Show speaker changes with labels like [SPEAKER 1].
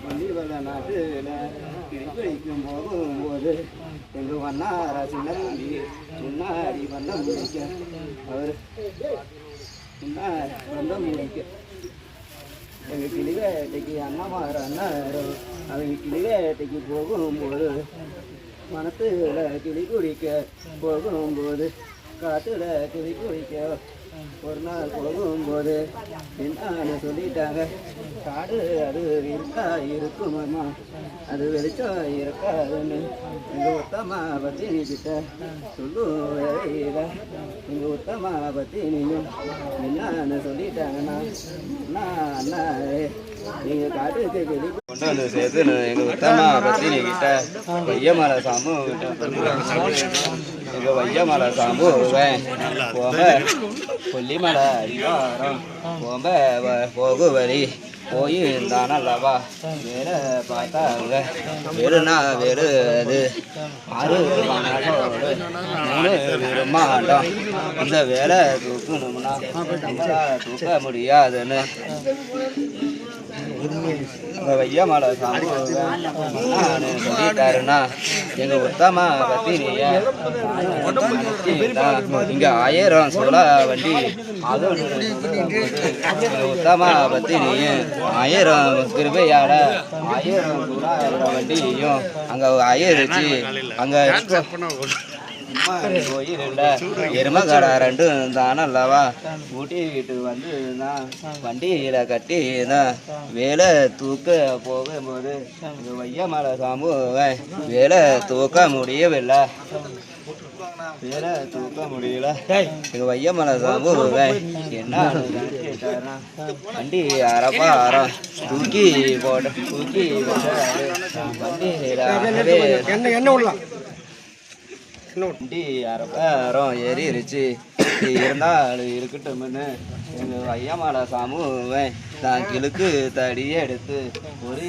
[SPEAKER 1] பள்ளிவள நாட்டில் கிழிக்கும் போகும்போது எங்கள் வண்ணார சின்னி முன்னாடி வந்த முடிக்க அவர் முன்னாடி வந்த முடிக்க எங்கள் கிளிவேட்டைக்கு அண்ணமார அண்ணாரும் அவங்க கிளிவேட்டைக்கு போகும்போது மனத்துல கிளி குடிக்க போகும்போது காட்டுல கிளி குடிக்க ஒரு நாள் போகும்போது என்னன்னு சொல்லிட்டாங்க, காடு அது இருக்கா இருக்குமாம்மா, அது வெளிச்சம் இருக்காதுன்னு எங்கள் உத்தமா பத்தினி கிட்ட சொல்லுவேல. எங்கள் உத்தமா பத்தினியும் என்னன்னு சொல்லிட்டாங்கன்னா, அண்ணா நீங்கள் காட்டுக்கு வெளி கொண்டு வந்து சேர்த்துன்னு எங்கள் உத்தமா பத்தினி கிட்ட வையமலை சாமு எங்கள் வையமலை சாம்புவேன் போக கொல்லிமலை அடிவாரம் போகு வழி போயிருந்தானல்லவா வேற பார்த்தாங்க வெறுனா வெறு அது 6 மாநாட்டோடு 3 விரும்மாண்டம் இந்த வேலை தூக்கணும்னா நம்மளால் தூக்க முடியாதுன்னு வையமலை சாமி சொல்லிட்டாருன்னா எங்கள் உத்தமா பத்தினிய இங்கே 1000 சுழா வண்டி அதுவும் எங்கள் உத்தமா பத்தினியும் 1000 கிருபையால் 1000 சுழா வண்டியையும் அங்கே ஆயிரச்சு அங்கே கோயில்ல எருமக்கடை 2 தானல்லவா ஊட்டிக்கிட்டு வந்து தான் வண்டியில் கட்டி தான் வேலை தூக்க போகும்போது இந்த வையமலை சாம்புவை வேலை தூக்க முடியவில்லை, வேலை தூக்க முடியல. எங்க வையமலை சாம்புவை என்ன வண்டி அரப்பாரம் தூக்கி போட்டு தூக்கி வண்டியில் வண்டி அரப்பாரம் ஏறிடுச்சு. இருந்தாலும் இருக்கட்டும்னு எங்கள் வையமலை சாமுவை தான் கிழக்கு தடியை எடுத்து ஒரு